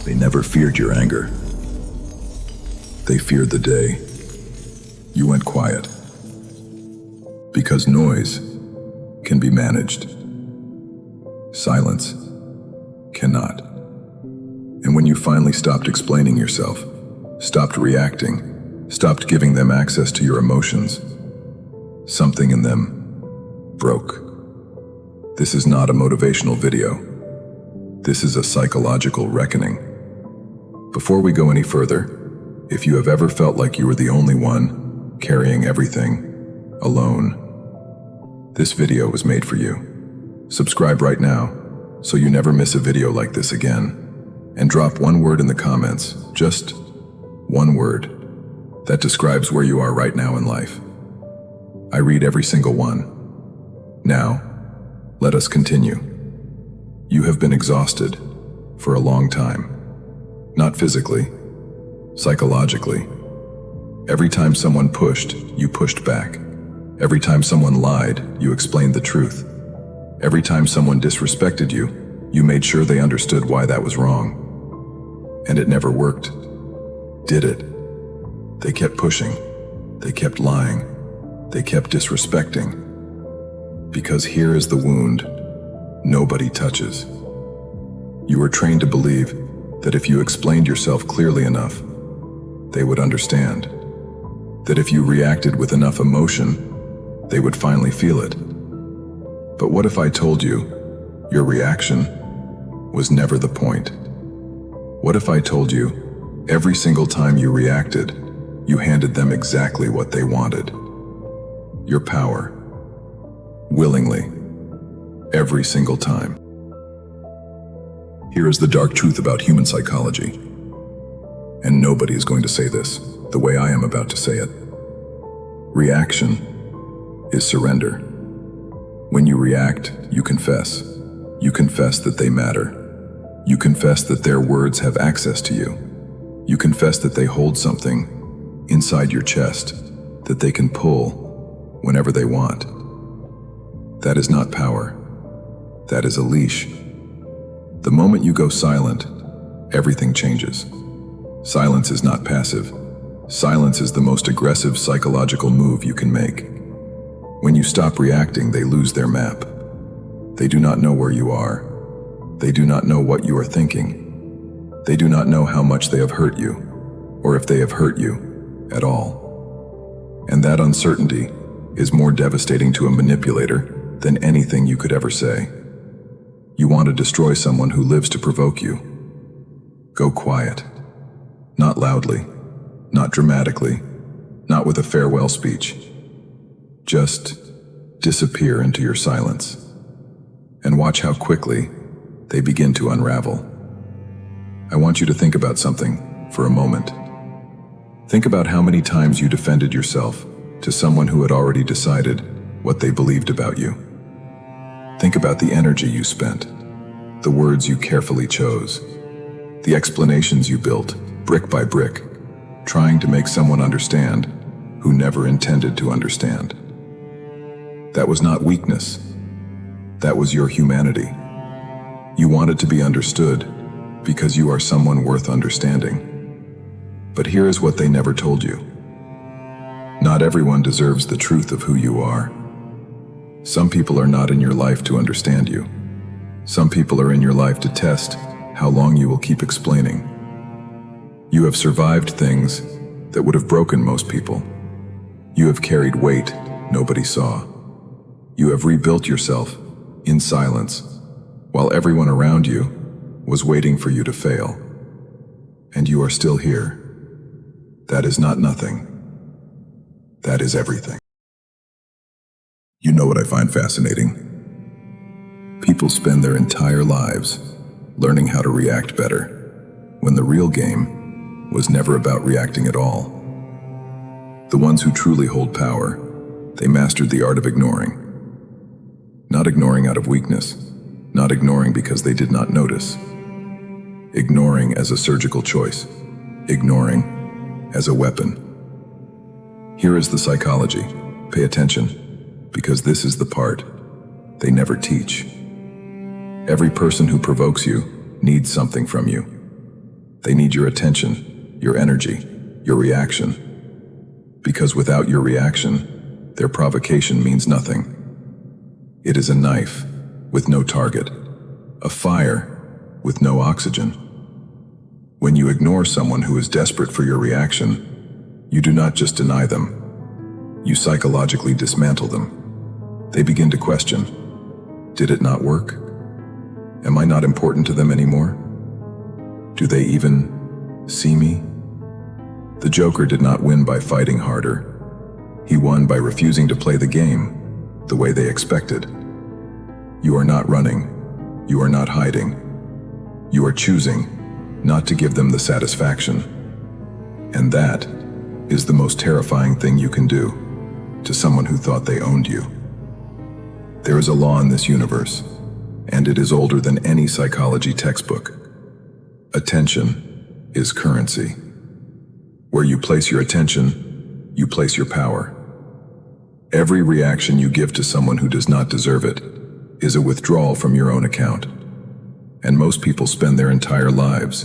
They never feared your anger. They feared the day you went quiet. Because noise can be managed. Silence cannot. And when you finally stopped explaining yourself, stopped reacting, stopped giving them access to your emotions, something in them broke. This is not a motivational video. This is a psychological reckoning. Before we go any further, if you have ever felt like you were the only one carrying everything alone, this video was made for you. Subscribe right now so you never miss a video like this again. And drop one word in the comments, just one word, that describes where you are right now in life. I read every single one. Now, let us continue. You have been exhausted for a long time. Not physically, psychologically. Every time someone pushed, you pushed back. Every time someone lied, you explained the truth. Every time someone disrespected you, you made sure they understood why that was wrong. And it never worked, did it? They kept pushing, they kept lying, they kept disrespecting. Because here is the wound nobody touches. You were trained to believe that if you explained yourself clearly enough, they would understand. That if you reacted with enough emotion, they would finally feel it. But what if I told you your reaction was never the point? What if I told you every single time you reacted, you handed them exactly what they wanted? Your power. Willingly. Every single time. Here is the dark truth about human psychology. And nobody is going to say this the way I am about to say it. Reaction is surrender. When you react, you confess. You confess that they matter. You confess that their words have access to you. You confess that they hold something inside your chest that they can pull whenever they want. That is not power. That is a leash. The moment you go silent, everything changes. Silence is not passive. Silence is the most aggressive psychological move you can make. When you stop reacting, they lose their map. They do not know where you are. They do not know what you are thinking. They do not know how much they have hurt you, or if they have hurt you at all. And that uncertainty is more devastating to a manipulator than anything you could ever say. You want to destroy someone who lives to provoke you. Go quiet. Not loudly, not dramatically, not with a farewell speech. Just disappear into your silence. And watch how quickly they begin to unravel. I want you to think about something for a moment. Think about how many times you defended yourself to someone who had already decided what they believed about you. Think about the energy you spent, the words you carefully chose, the explanations you built, brick by brick, trying to make someone understand who never intended to understand. That was not weakness. That was your humanity. You wanted to be understood because you are someone worth understanding. But here is what they never told you. Not everyone deserves the truth of who you are. Some people are not in your life to understand you. Some people are in your life to test how long you will keep explaining. You have survived things that would have broken most people. You have carried weight nobody saw. You have rebuilt yourself in silence, while everyone around you was waiting for you to fail. And you are still here. That is not nothing. That is everything. You know what I find fascinating? People spend their entire lives learning how to react better, when the real game was never about reacting at all. The ones who truly hold power, they mastered the art of ignoring. Not ignoring out of weakness, not ignoring because they did not notice. Ignoring as a surgical choice, ignoring as a weapon. Here is the psychology. Pay attention, because this is the part they never teach. Every person who provokes you needs something from you. They need your attention, your energy, your reaction. Because without your reaction, their provocation means nothing. It is a knife with no target, a fire with no oxygen. When you ignore someone who is desperate for your reaction, you do not just deny them, you psychologically dismantle them. They begin to question, did it not work? Am I not important to them anymore? Do they even see me? The Joker did not win by fighting harder. He won by refusing to play the game the way they expected. You are not running. You are not hiding. You are choosing not to give them the satisfaction. And that is the most terrifying thing you can do to someone who thought they owned you. There is a law in this universe, and it is older than any psychology textbook. Attention is currency. Where you place your attention, you place your power. Every reaction you give to someone who does not deserve it is a withdrawal from your own account. And most people spend their entire lives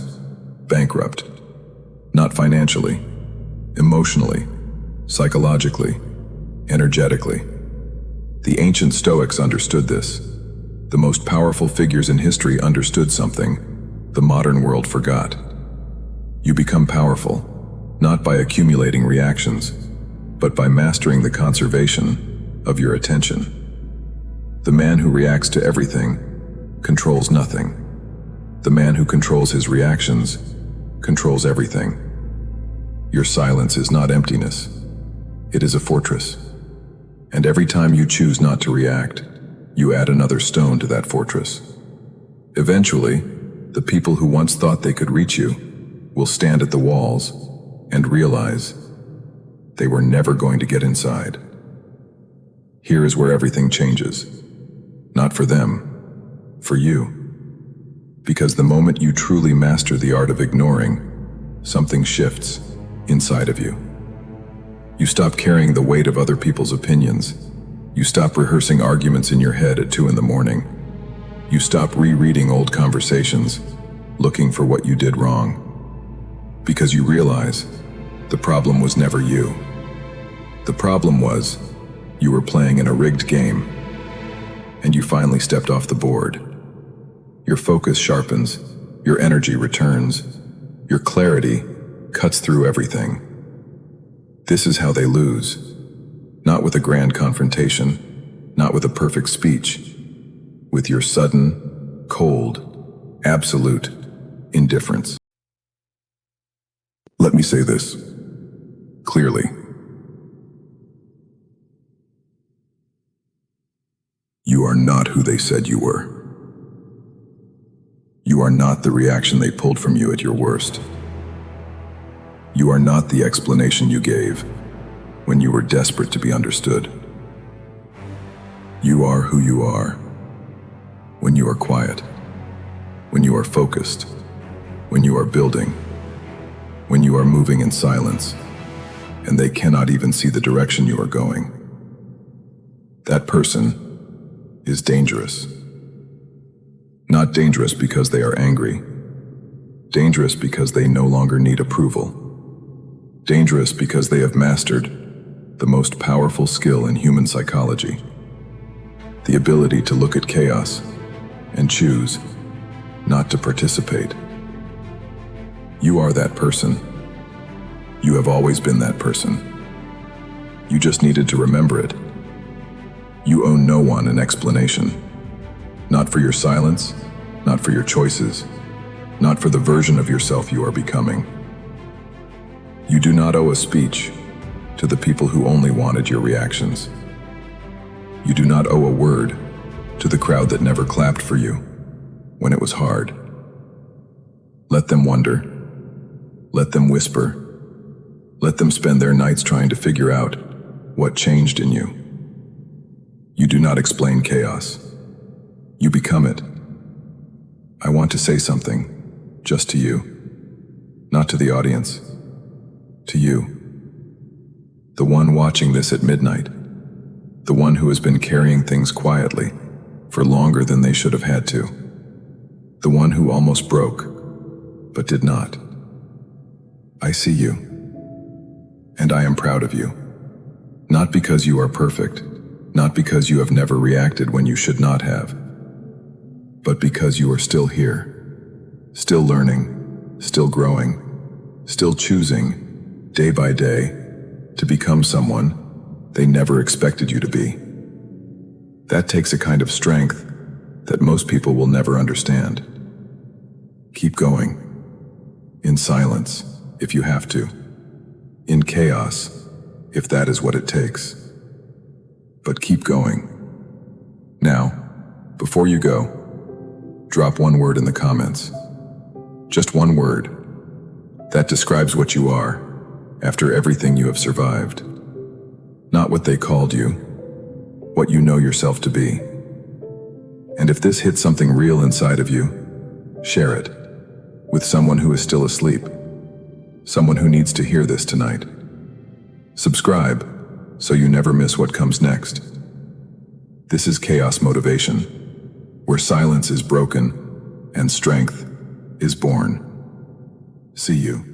bankrupt. Not financially, emotionally, psychologically, energetically. The ancient Stoics understood this. The most powerful figures in history understood something the modern world forgot. You become powerful, not by accumulating reactions, but by mastering the conservation of your attention. The man who reacts to everything controls nothing. The man who controls his reactions controls everything. Your silence is not emptiness. It is a fortress. And every time you choose not to react, you add another stone to that fortress. Eventually, the people who once thought they could reach you will stand at the walls and realize they were never going to get inside. Here is where everything changes. Not for them, for you. Because the moment you truly master the art of ignoring, something shifts inside of you. You stop carrying the weight of other people's opinions. You stop rehearsing arguments in your head at 2 a.m. You stop rereading old conversations, looking for what you did wrong. Because you realize the problem was never you. The problem was you were playing in a rigged game, and you finally stepped off the board. Your focus sharpens, your energy returns, your clarity cuts through everything. This is how they lose. Not with a grand confrontation, not with a perfect speech, with your sudden, cold, absolute indifference. Let me say this clearly. You are not who they said you were. You are not the reaction they pulled from you at your worst. You are not the explanation you gave when you were desperate to be understood. You are who you are when you are quiet, when you are focused, when you are building, when you are moving in silence, and they cannot even see the direction you are going. That person is dangerous. Not dangerous because they are angry. Dangerous because they no longer need approval. Dangerous because they have mastered the most powerful skill in human psychology. The ability to look at chaos and choose not to participate. You are that person. You have always been that person. You just needed to remember it. You owe no one an explanation. Not for your silence, not for your choices, not for the version of yourself you are becoming. You do not owe a speech to the people who only wanted your reactions. You do not owe a word to the crowd that never clapped for you when it was hard. Let them wonder. Let them whisper. Let them spend their nights trying to figure out what changed in you. You do not explain chaos. You become it. I want to say something, just to you, not to the audience, to you. The one watching this at midnight, the one who has been carrying things quietly for longer than they should have had to, the one who almost broke, but did not. I see you. And I am proud of you. Not because you are perfect, not because you have never reacted when you should not have, but because you are still here, still learning, still growing, still choosing, day by day, to become someone they never expected you to be. That takes a kind of strength that most people will never understand. Keep going. In silence, if you have to. In chaos, if that is what it takes. But keep going. Now, before you go, drop one word in the comments. Just one word. That describes what you are, after everything you have survived. Not what they called you, what you know yourself to be. And if this hits something real inside of you, share it with someone who is still asleep, someone who needs to hear this tonight. Subscribe so you never miss what comes next. This is Chaos Motivation, where silence is broken and strength is born. See you.